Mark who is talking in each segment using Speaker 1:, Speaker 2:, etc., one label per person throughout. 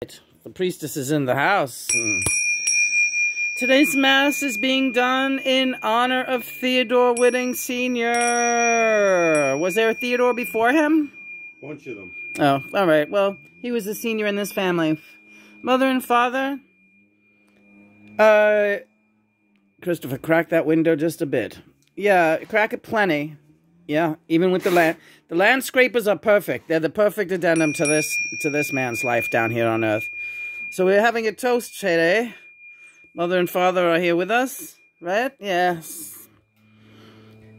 Speaker 1: The priestess is in the house. Today's mass is being done in honor of Theodore Witting Sr. Was there a Theodore before him?
Speaker 2: Bunch of them.
Speaker 1: Oh, all right. Well, he was the senior in this family. Mother and father. Christopher, crack that window just a bit. Yeah, crack it plenty. Yeah, even with the land. The landscrapers are perfect. They're the perfect addendum to this man's life down here on Earth. So we're having a toast today. Mother and father are here with us, right? Yes.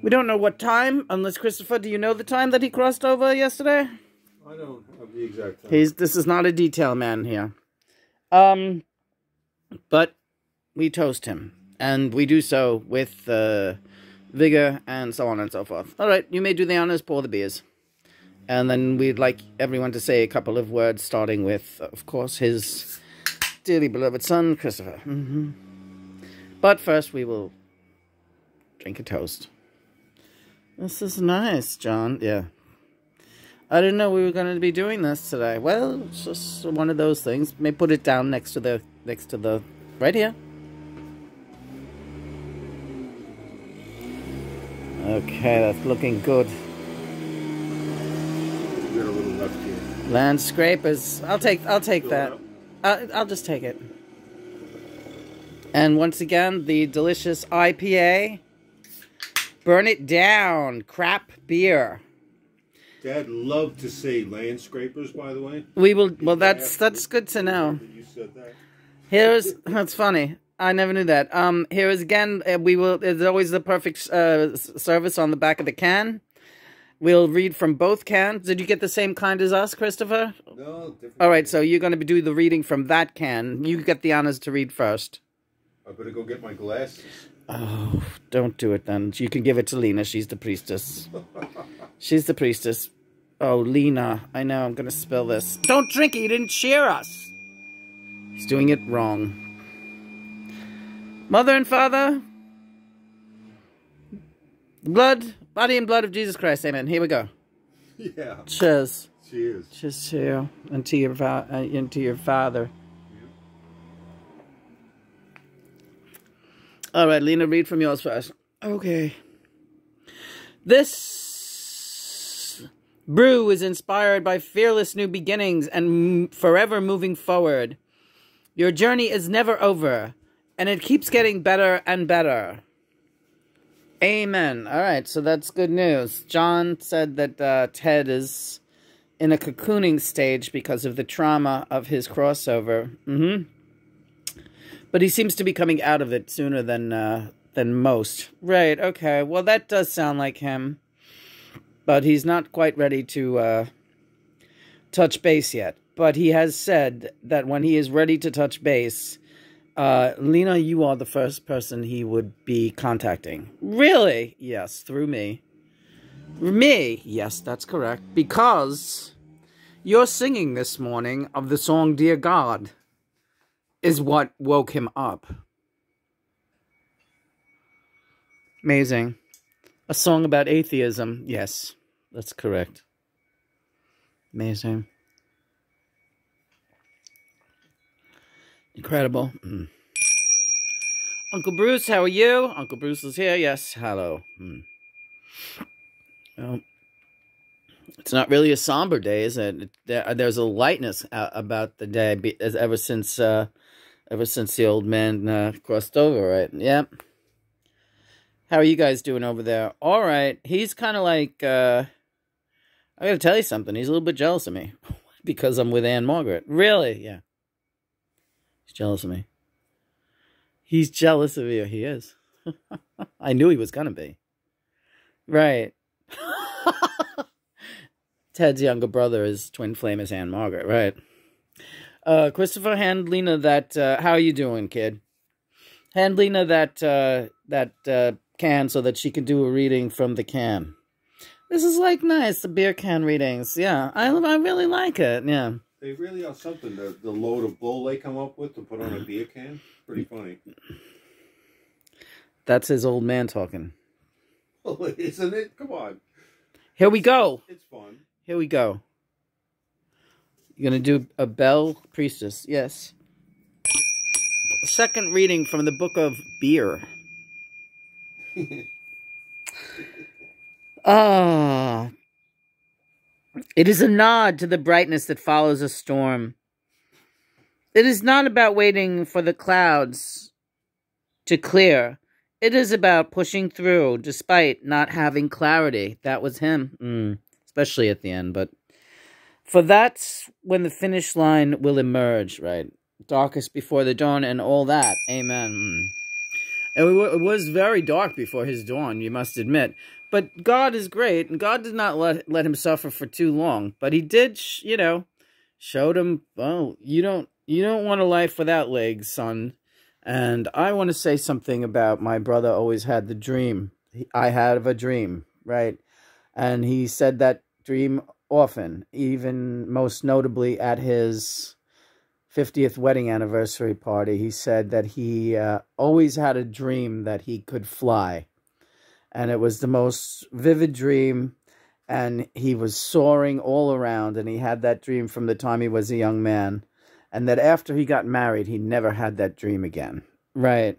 Speaker 1: We don't know what time, unless Christopher, do you know the time that he crossed over yesterday?
Speaker 2: I don't have the exact time.
Speaker 1: This is not a detail man here. But we toast him, and we do so with vigor and so on and so forth. All right, you may do the honors, pour the beers. And then we'd like everyone to say a couple of words, starting with, of course, his dearly beloved son, Christopher. But first, we will drink a toast. This is nice, John. Yeah. I didn't know we were going to be doing this today. Well, it's just one of those things. May put it down next to the, right here. Okay, that's looking good.
Speaker 2: You're a little left here.
Speaker 1: Landscrapers. I'll take that. I'll just take it. And once again, the delicious IPA. Burn it down. Crap beer.
Speaker 2: Dad loved to say landscapers, by the way.
Speaker 1: We will. Well, that's good to know.
Speaker 2: You said that.
Speaker 1: That's funny. I never knew that. Here is again. There's always the perfect service on the back of the can. We'll read from both cans. Did you get the same kind as us, Christopher?
Speaker 2: No, different.
Speaker 1: All right, so you're going to do the reading from that can. You get the honors to read first.
Speaker 2: I better go get my glasses.
Speaker 1: Oh, don't do it then. You can give it to Lena. She's the priestess. She's the priestess. Oh, Lena. I know, I'm going to spill this. Don't drink it. You didn't cheer us. He's doing it wrong. Mother and father. Body and blood of Jesus Christ. Amen. Here we go.
Speaker 2: Yeah.
Speaker 1: Cheers.
Speaker 2: Cheers.
Speaker 1: Cheers to you and to your father. All right, Lena, read from yours first. Okay. This brew is inspired by fearless new beginnings and forever moving forward. Your journey is never over, and it keeps getting better and better. Amen. All right, so that's good news. John said that Ted is in a cocooning stage because of the trauma of his crossover. But he seems to be coming out of it sooner than most. Right, okay. Well, that does sound like him. But he's not quite ready to touch base yet. But he has said that when he is ready to touch base, Lena, you are the first person he would be contacting. Really? Yes, through me. Me? Yes, that's correct. Because your singing this morning of the song Dear God is what woke him up. Amazing. A song about atheism. Yes, that's correct. Amazing. Incredible. Uncle Bruce, how are you? Uncle Bruce is here. Yes, hello. Well, it's not really a somber day, is it? There's a lightness about the day ever since the old man crossed over, right? Yep. How are you guys doing over there? All right. He's kind of like, I gotta tell you something. He's a little bit jealous of me because I'm with Anne Margaret. Really? Yeah. He's jealous of me. He's jealous of you. He is. I knew he was gonna be. Right. Ted's younger brother is twin flame as Anne Margaret, right? Christopher, hand Lena that, how are you doing, kid? Hand Lena that can so that she can do a reading from the can. This is like nice, the beer can readings. Yeah, I really like it, yeah.
Speaker 2: They really are something, the load of bull they come up with to put on a beer can. Pretty funny.
Speaker 1: That's his old man talking.
Speaker 2: Well, isn't it? Come on.
Speaker 1: Here we go.
Speaker 2: It's fun.
Speaker 1: Here we go. You're going to do a bell priestess. Yes. Second reading from the book of beer. Ah. It is a nod to the brightness that follows a storm. It is not about waiting for the clouds to clear. It is about pushing through despite not having clarity. That was him. Especially at the end, but for that's when the finish line will emerge, right? Darkest before the dawn and all that. Amen. It was very dark before his dawn, you must admit. But God is great, and God did not let him suffer for too long. But he did, showed him, oh, you don't want a life without legs, son. And I want to say something about my brother always had the dream. I had a dream, right? And he said that dream often, even most notably at his 50th wedding anniversary party. He said that he always had a dream that he could fly. And it was the most vivid dream. And he was soaring all around. And he had that dream from the time he was a young man. And that after he got married, he never had that dream again. Right.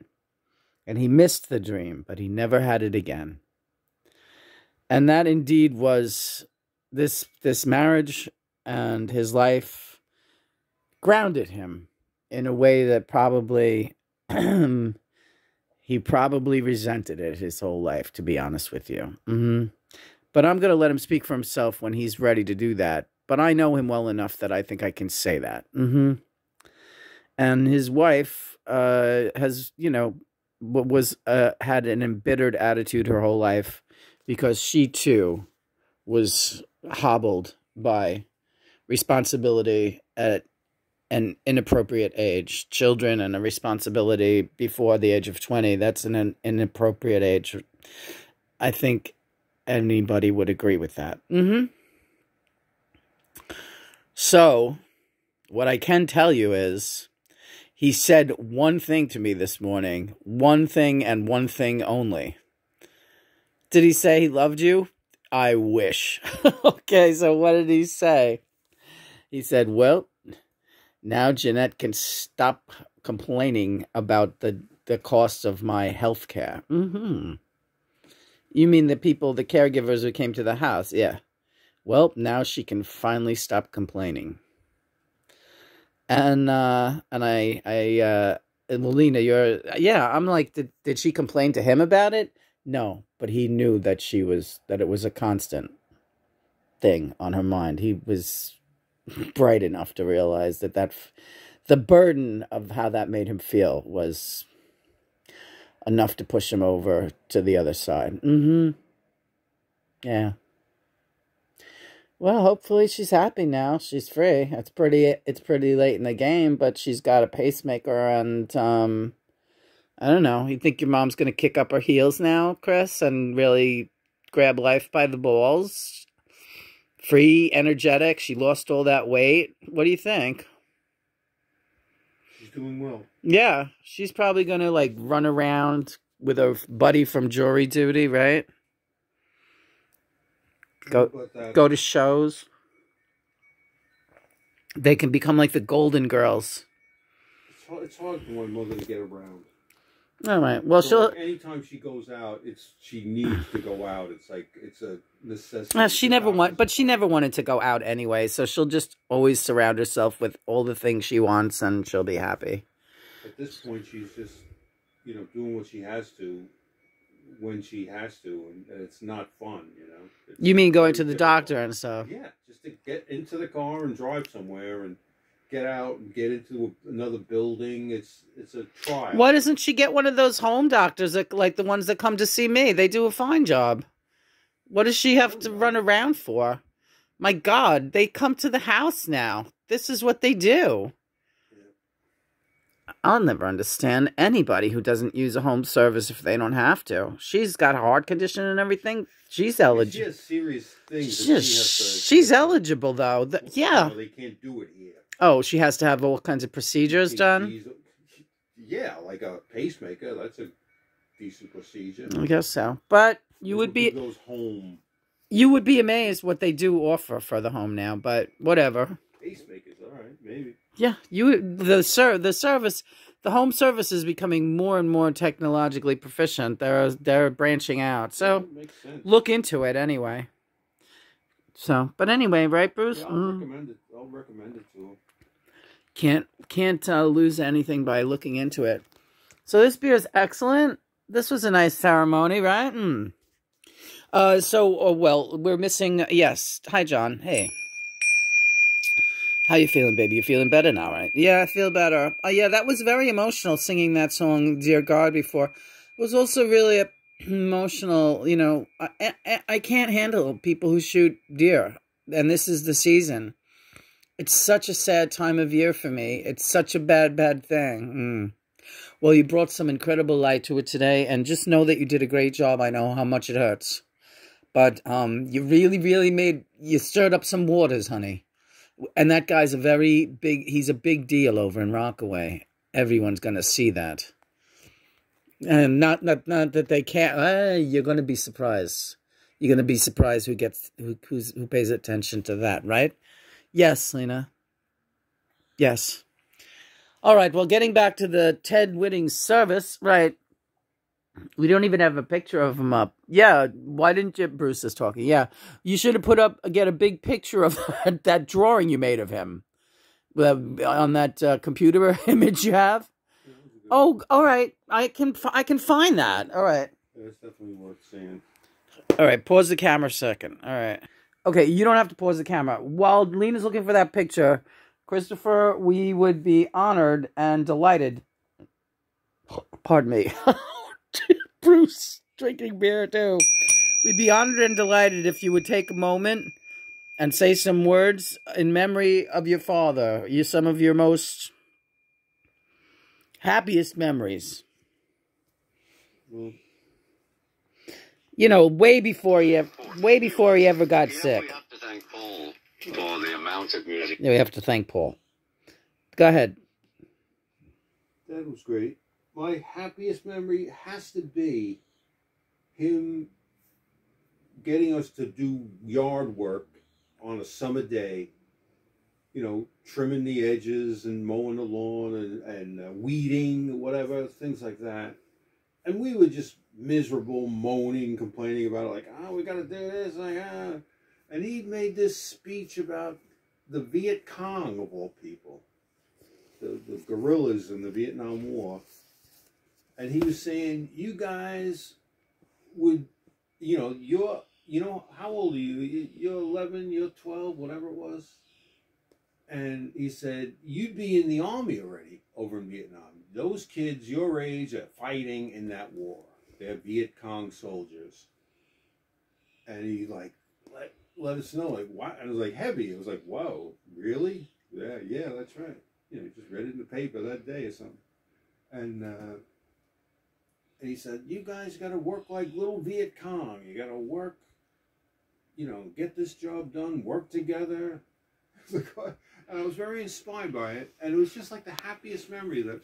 Speaker 1: And he missed the dream, but he never had it again. And that indeed was this marriage, and his life grounded him in a way that probably he probably resented it his whole life, to be honest with you. But I'm going to let him speak for himself when he's ready to do that. But I know him well enough that I think I can say that. And his wife has, had an embittered attitude her whole life, because she too was hobbled by responsibility at an inappropriate age. Children and a responsibility before the age of 20, that's an inappropriate age. I think anybody would agree with that. So, what I can tell you is, he said one thing to me this morning. One thing and one thing only. Did he say he loved you? I wish. Okay, so what did he say? He said, well, now Jeanette can stop complaining about the cost of my health care. You mean the caregivers who came to the house? Yeah. Well, now she can finally stop complaining. And Lena, I'm like, did she complain to him about it? No, but he knew that it was a constant thing on her mind. He was bright enough to realize that the burden of how that made him feel was enough to push him over to the other side. Yeah. Well, hopefully she's happy now. She's free. It's pretty late in the game, but she's got a pacemaker, and I don't know. You think your mom's going to kick up her heels now, Chris, and really grab life by the balls? Free, energetic. She lost all that weight. What do you think?
Speaker 2: She's doing well.
Speaker 1: Yeah, she's probably going to run around with her buddy from jury duty, right? Go to shows. They can become like the Golden Girls.
Speaker 2: It's hard for my mother to get around.
Speaker 1: All right. Well,
Speaker 2: so anytime she goes out, she needs to go out. It's a necessity.
Speaker 1: She never wanted to go out anyway, so she'll just always surround herself with all the things she wants, and she'll be happy.
Speaker 2: At this point, she's just, doing what she has to when she has to, and it's not fun,
Speaker 1: You mean going to the doctor and stuff?
Speaker 2: Yeah, just to get into the car and drive somewhere and get out and get into another building. It's a trial.
Speaker 1: Why doesn't she get one of those home doctors, like the ones that come to see me? They do a fine job. What does she have to run around for? My God, they come to the house now. This is what they do. I'll never understand anybody who doesn't use a home service if they don't have to. She's got a heart condition and everything. She's eligible.
Speaker 2: She has serious things.
Speaker 1: She's eligible, though. Yeah.
Speaker 2: No, they can't do it here.
Speaker 1: Oh, she has to have all kinds of procedures done?
Speaker 2: Yeah, like a pacemaker. That's a decent procedure.
Speaker 1: I guess so. But you would be...
Speaker 2: goes home.
Speaker 1: You would be amazed what they do offer for the home now, but whatever.
Speaker 2: Pacemakers All right, maybe.
Speaker 1: Yeah, the home service is becoming more and more technologically proficient. They're branching out. So
Speaker 2: Makes sense.
Speaker 1: look into it anyway. So, but anyway, right, Bruce?
Speaker 2: Yeah, I'll recommend it. I'll recommend it to him.
Speaker 1: Can't lose anything by looking into it. So this beer is excellent. This was a nice ceremony, right? Well, we're missing. Yes. Hi, John. Hey. How you feeling, baby? You feeling better now, right? Yeah, I feel better. Yeah, that was very emotional, singing that song, Dear God, before. It was also really emotional, you know. I can't handle people who shoot deer, and this is the season. It's such a sad time of year for me. It's such a bad thing. Well, you brought some incredible light to it today, and just know that you did a great job. I know how much it hurts. But you really you stirred up some waters, honey. And that guy's he's a big deal over in Rockaway. Everyone's going to see that. And not that they can't. You're going to be surprised. You're going to be surprised who pays attention to that, right? Yes, Lena. Yes. All right, well, getting back to the Ted Witting service, right. We don't even have a picture of him up. Yeah, why didn't you? Bruce is talking. Yeah, you should have get a big picture of that drawing you made of him on that computer image you have. Oh, all right. I can find that. All right.
Speaker 2: That's definitely worth seeing.
Speaker 1: All right, pause the camera a second. All right. Okay, you don't have to pause the camera. While Lena's looking for that picture, Christopher, we would be honored and delighted. Pardon me. Bruce drinking beer too. We'd be honored and delighted if you would take a moment and say some words in memory of your father. Some of your most happiest memories.
Speaker 2: Well,
Speaker 1: you know, way before he ever got sick.
Speaker 3: We have to thank Paul for the amount of music.
Speaker 1: Yeah, we have to thank Paul. Go ahead.
Speaker 2: That was great. My happiest memory has to be him getting us to do yard work on a summer day. You know, trimming the edges and mowing the lawn and weeding, whatever, things like that. And we were just miserable, moaning, complaining about it, like, we got to do this, And he made this speech about the Viet Cong, of all people, the guerrillas in the Vietnam War. And he was saying, you guys would, how old are you? You're 11, you're 12, whatever it was. And he said, you'd be in the army already over in Vietnam. Those kids your age are fighting in that war. They're Viet Cong soldiers. And he let us know, what? And it was heavy. It was whoa, really? Yeah, that's right. Just read it in the paper that day or something. And he said, you guys got to work like little Viet Cong. You got to work, get this job done, work together. And I was very inspired by it. And it was just the happiest memory that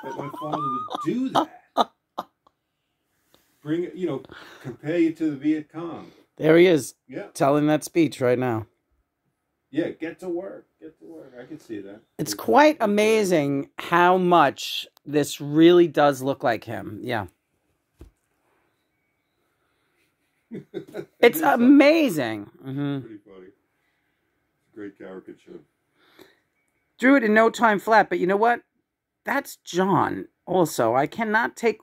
Speaker 2: my father would do that. Bring it, compare you to the Viet Cong.
Speaker 1: There he is.
Speaker 2: Yeah.
Speaker 1: Telling that speech right now.
Speaker 2: Yeah, get to work. Get to work. I can see that.
Speaker 1: It's quite amazing how much this really does look like him. Yeah. It's amazing.
Speaker 2: Pretty funny. Great caricature.
Speaker 1: Drew it in no time flat, but you know what? That's John also. I cannot take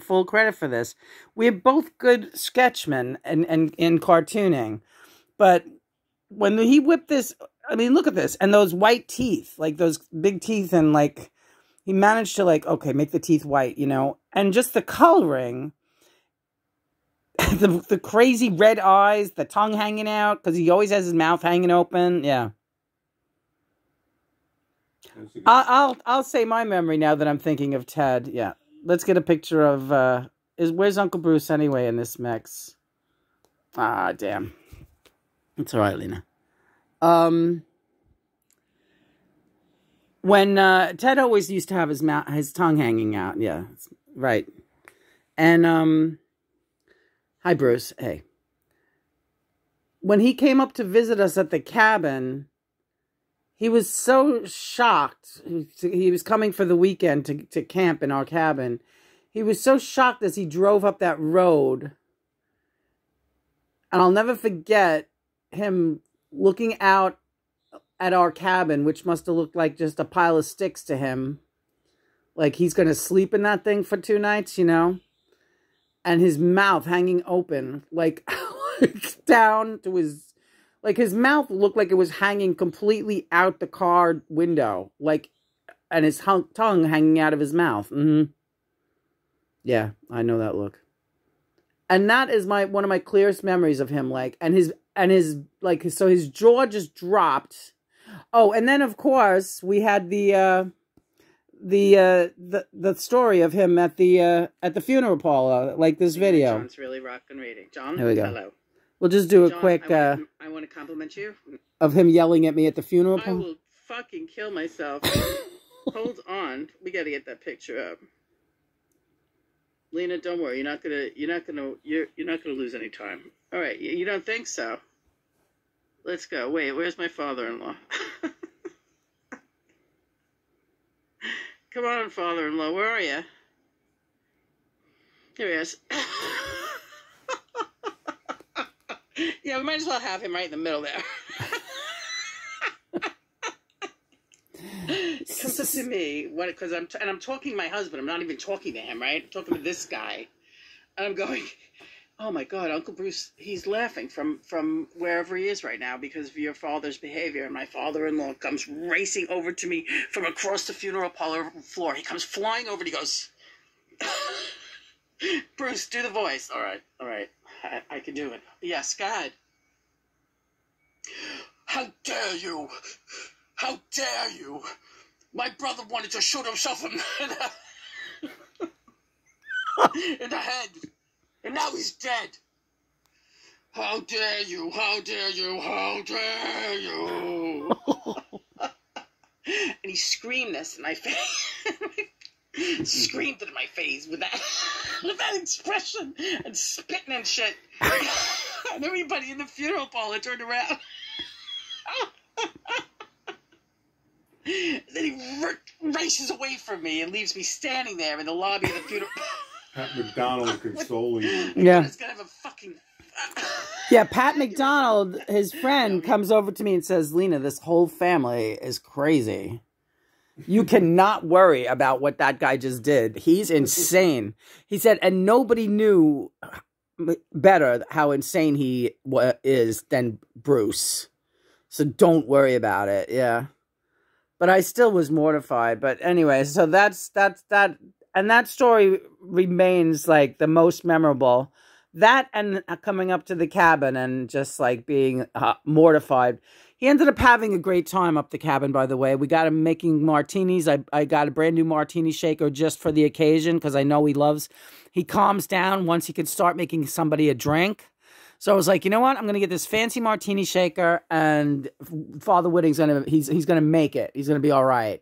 Speaker 1: full credit for this. We're both good sketchmen in cartooning. But when he whipped this, I mean, look at this. And those white teeth, those big teeth, and he managed to okay, make the teeth white, and just the coloring, the crazy red eyes, the tongue hanging out, because he always has his mouth hanging open. Yeah. I'll say my memory now that I'm thinking of Ted. Yeah. Let's get a picture of, where's Uncle Bruce anyway in this mix? Ah, damn. It's all right, Lena. When Ted always used to have his tongue hanging out. Yeah, right. And hi, Bruce. Hey. When he came up to visit us at the cabin, he was so shocked. He was coming for the weekend to camp in our cabin. He was so shocked as he drove up that road. And I'll never forget him looking out at our cabin, which must have looked like just a pile of sticks to him. Like he's going to sleep in that thing for 2 nights, you know? And his mouth hanging open, like down to his... Like, his mouth looked like it was hanging completely out the car window. Like, and his tongue hanging out of his mouth. Mm-hmm. Yeah, I know that look. And that is one of my clearest memories of him. Like, and his, so his jaw just dropped. Oh, and then, of course, we had the story of him at the funeral parlor, like this video.
Speaker 4: John's really rocking reading. John,
Speaker 1: here we go.
Speaker 4: Hello.
Speaker 1: We'll just do a
Speaker 4: John,
Speaker 1: quick...
Speaker 4: I want to compliment you.
Speaker 1: Of him yelling at me at the funeral.
Speaker 4: I will fucking kill myself. Hold on. We got to get that picture up. Lena, don't worry. You're not gonna lose any time. All right. You don't think so? Let's go. Wait, where's my father-in-law? Come on, father-in-law. Where are you? Here he is. Yeah, we might as well have him right in the middle there. He comes up to me, because I'm talking to my husband. I'm not even talking to him, right? I'm talking to this guy. And I'm going, oh my God, Uncle Bruce, he's laughing from wherever he is right now because of your father's behavior. And my father-in-law comes racing over to me from across the funeral parlor floor. He comes flying over and he goes, Bruce, do the voice. All right. I can do it. Yes, God. How dare you? How dare you? My brother wanted to shoot himself in the head. And now he's dead. How dare you? How dare you? How dare you? And he screamed this in my face. Screamed it in my face with that expression and spitting and shit. And everybody in the funeral parlor turned around. Then he races away from me and leaves me standing there in the lobby of the funeral.
Speaker 2: Pat McDonald consoling you.
Speaker 1: Yeah.
Speaker 4: It's gonna have a fucking.
Speaker 1: Yeah, Pat McDonald, his friend, comes over to me and says, Lena, this whole family is crazy. You cannot worry about what that guy just did. He's insane. He said, and nobody knew better how insane he is than Bruce. So don't worry about it. Yeah. But I still was mortified. But anyway, so that's that. And that story remains like the most memorable. That and coming up to the cabin and just like being mortified. He ended up having a great time up the cabin, by the way. We got him making martinis. I got a brand new martini shaker just for the occasion because I know he calms down once he can start making somebody a drink. So I was like, you know what? I'm going to get this fancy martini shaker and Father Witting's he's going to make it. He's going to be all right.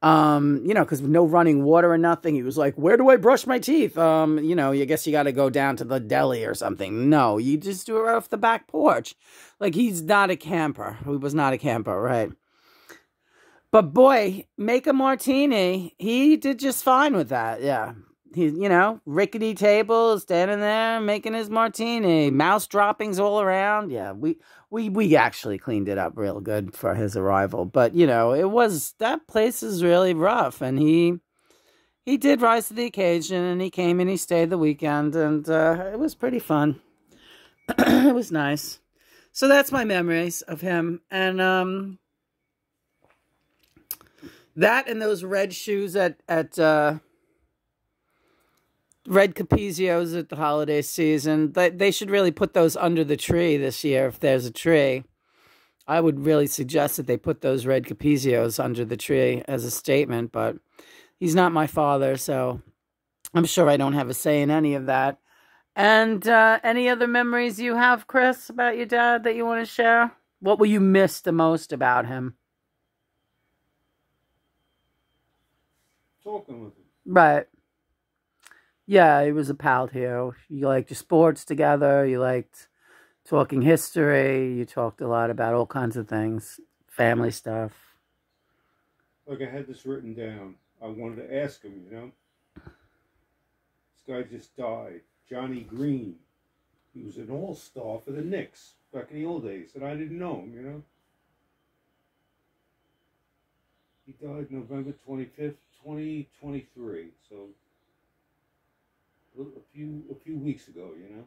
Speaker 1: You know, because no running water or nothing. He was like, where do I brush my teeth? You know, I guess you got to go down to the deli or something. No, you just do it right off the back porch. Like, he's not a camper. He was not a camper, right? But boy, make a martini. He did just fine with that. Yeah. He, you know, rickety table, standing there making his martini, mouse droppings all around. Yeah, we actually cleaned it up real good for his arrival. But, you know, that place is really rough. And he did rise to the occasion, and he came and he stayed the weekend, and it was pretty fun. It was nice. So that's my memories of him. And that and those red shoes at Red Capizios at the holiday season. They should really put those under the tree this year if there's a tree. I would really suggest that they put those Red Capizios under the tree as a statement, but he's not my father, so I'm sure I don't have a say in any of that. And any other memories you have, Chris, about your dad that you want to share? What will you miss the most about him?
Speaker 2: Talking with him.
Speaker 1: Right. Yeah, he was a pal to you. You liked your sports together. You liked talking history. You talked a lot about all kinds of things. family stuff.
Speaker 2: Like, I had this written down. I wanted to ask him, you know. This guy just died. Johnny Green. He was an all-star for the Knicks back in the old days, and I didn't know him, you know. He died November 25th, 2023, so a few weeks ago, you know.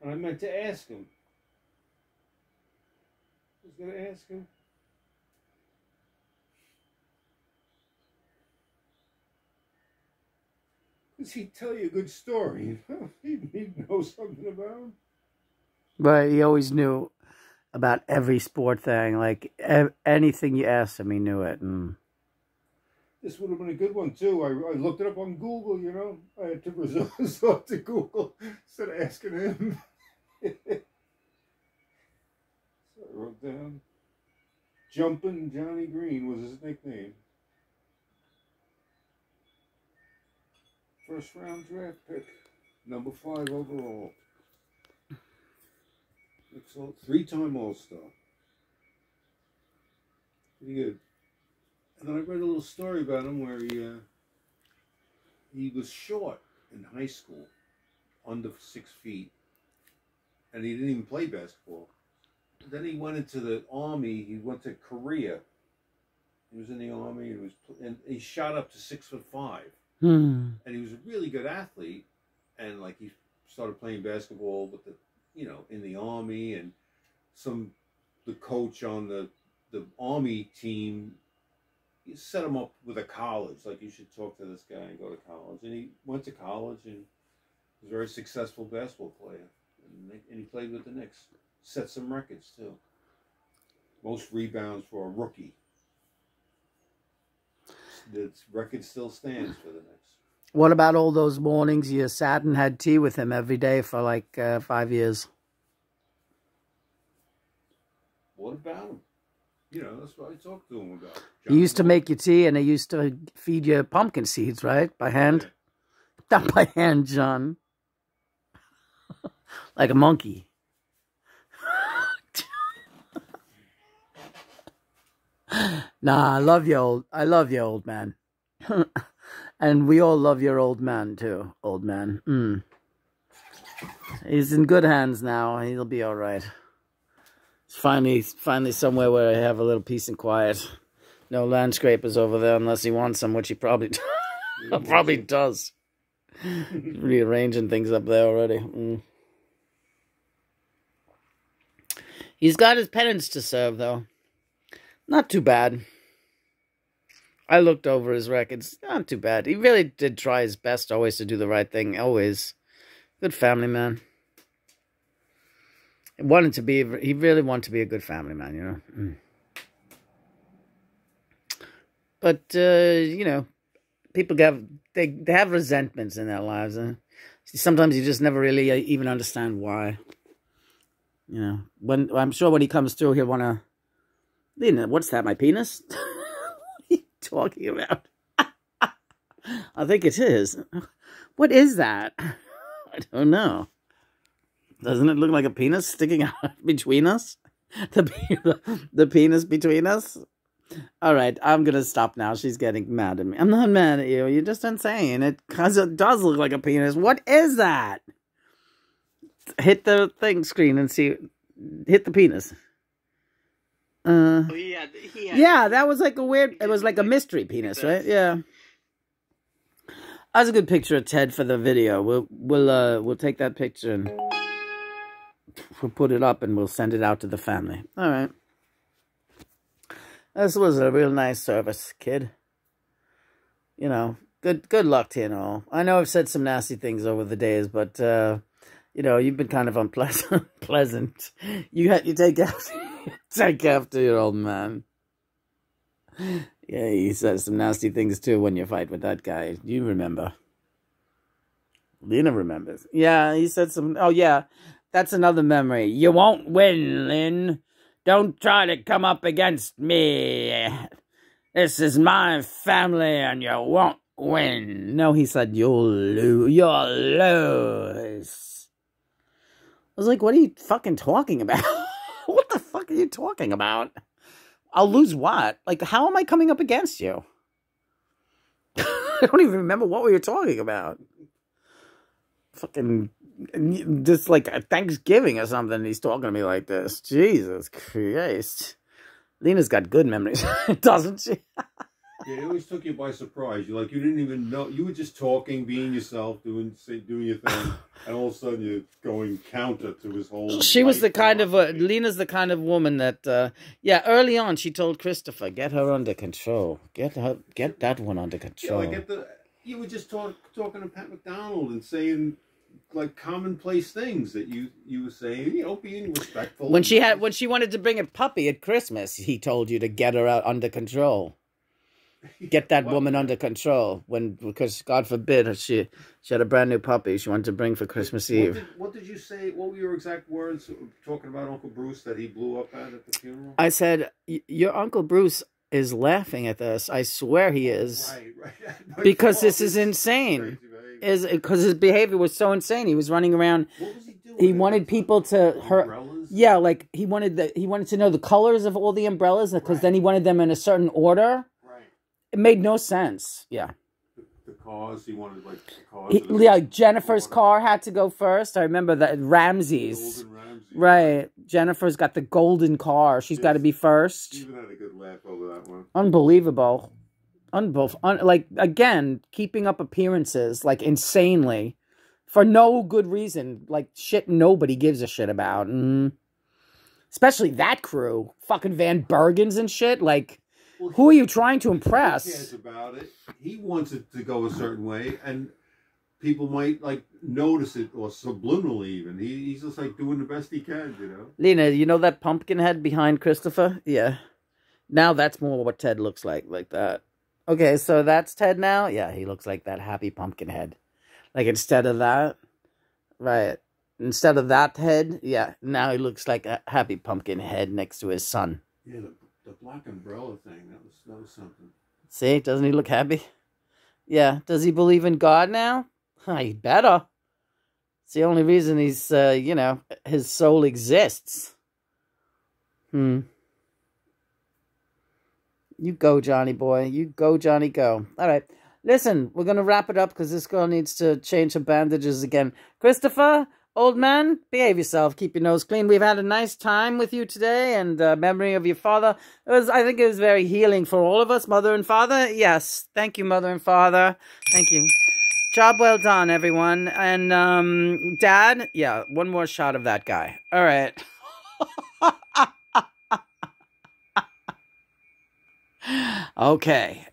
Speaker 2: And I meant to ask him. I was going to ask him. Because he'd tell you a good story. He'd know something about him.
Speaker 1: But he always knew about every sport thing. Like, anything you asked him, he knew it. And
Speaker 2: this would have been a good one, too. I looked it up on Google, you know. I had to resort to Google instead of asking him. So I wrote down, Jumpin' Johnny Green was his nickname. First round draft pick, number 5 overall. Three-time All-Star. Pretty good. And then I read a little story about him where he was short in high school, under 6 feet, and he didn't even play basketball. Then he went into the Army. He went to Korea. He was in the Army, and he shot up to 6'5". And he was a really good athlete, and like he started playing basketball with the, you know, in the Army, and the coach on the Army team, he set him up with a college, like, you should talk to this guy and go to college. And he went to college and was a very successful basketball player, and he played with the Knicks. Set some records too. Most rebounds for a rookie. The record still stands for the Knicks.
Speaker 1: what about all those mornings you sat and had tea with him every day for like 5 years?
Speaker 2: What about him? You know, that's what I talked to him about.
Speaker 1: He used to make you tea, and he used to feed you pumpkin seeds, right? By hand? Yeah. Not by hand, John. Like a monkey. Nah, I love you, old man. And we all love your old man, too, old man. He's in good hands now. He'll be all right. Finally somewhere where I have a little peace and quiet. No land scrapers over there unless he wants some, which he probably probably does. Rearranging things up there already. He's got his penance to serve, though. Not too bad. I looked over his records. Not too bad. He really did try his best always to do the right thing. Always. Good family man. He really wanted to be a good family man, you know. But, you know, people they have resentments in their lives. And sometimes you just never really even understand why. You know, I'm sure when he comes through, he'll want to, you know, what's that, my penis? What are you talking about? I think it is. What is that? I don't know. Doesn't it look like a penis sticking out between us? The penis between us? All right, I'm going to stop now. She's getting mad at me. I'm not mad at you. You're just insane. It does look like a penis. What is that? Hit the screen and see. Hit the penis. Yeah, that was like a weird. It was like a mystery penis, right? Yeah. That's a good picture of Ted for the video. We'll take that picture and we'll put it up and we'll send it out to the family. All right. This was a real nice service, kid. You know, good luck to you and all. I know I've said some nasty things over the days, but you know, you've been kind of unpleasant. You take after your old man. Yeah, he says some nasty things too when you fight with that guy. You remember? Lena remembers. Yeah, he said some. Oh yeah, that's another memory. You won't win, Lynn. Don't try to come up against me. This is my family, and you won't win. No, he said you'll lose. You'll lose. I was like, what are you fucking talking about? What the fuck are you talking about? I'll lose what? Like, how am I coming up against you? I don't even remember what we were talking about. Fucking, just like a Thanksgiving or something, he's talking to me like this. Jesus Christ. Lena's got good memories, doesn't she?
Speaker 2: Yeah, it always took you by surprise. You didn't even know. You were just talking, being yourself, doing your thing, and all of a sudden you're going counter to his whole.
Speaker 1: She was the kind of Lena's the kind of woman that yeah. Early on, she told Christopher, "Get her under control. Get that one under control."
Speaker 2: Yeah, you were just talking to Pat McDonald and saying like commonplace things that you were saying. You know, being respectful.
Speaker 1: When she wanted to bring a puppy at Christmas, he told you to get her out under control. Get that woman under control because God forbid she had a brand new puppy she wanted to bring for Christmas Eve.
Speaker 2: What did you say? What were your exact words talking about Uncle Bruce that he blew up at the funeral?
Speaker 1: I said, your Uncle Bruce is laughing at this. I swear he is. Right. Because this is insane. Because his behavior was so insane. He was running around.
Speaker 2: What was he doing?
Speaker 1: He wanted people to hurt. Yeah, like he wanted to know the colors of all the umbrellas because then he wanted them in a certain order. It made no sense. Yeah.
Speaker 2: The cars, he wanted like the cars.
Speaker 1: Yeah, Jennifer's car had to go first. I remember that. Ramsey's. Right. Jennifer's got the golden car. She's got to be first.
Speaker 2: Even had a good laugh over that one.
Speaker 1: Unbelievable. Like, again, keeping up appearances, like, insanely. For no good reason. Like, shit nobody gives a shit about. Especially that crew. Fucking Van Bergens and shit. Like... Well, who are you trying to impress?
Speaker 2: He cares about it. He wants it to go a certain way, and people might like notice it or subliminally even. He's just like doing the best he can, you know.
Speaker 1: Lena, you know that pumpkin head behind Christopher? Yeah. Now that's more what Ted looks like that. Okay, so that's Ted now? Yeah, he looks like that happy pumpkin head. Like instead of that, right. Instead of that head, yeah, now he looks like a happy pumpkin head next to his son.
Speaker 2: Yeah, the black umbrella thing, that was something.
Speaker 1: See, doesn't he look happy? Yeah, does he believe in God now? He better. It's the only reason he's, you know, his soul exists. You go, Johnny boy. You go, Johnny, go. All right. Listen, we're going to wrap it up because this girl needs to change her bandages again. Christopher, old man, behave yourself. Keep your nose clean. We've had a nice time with you today and memory of your father. I think it was very healing for all of us, mother and father. Yes. Thank you, mother and father. Thank you. Job well done, everyone. And Dad, yeah, one more shot of that guy. All right. Okay.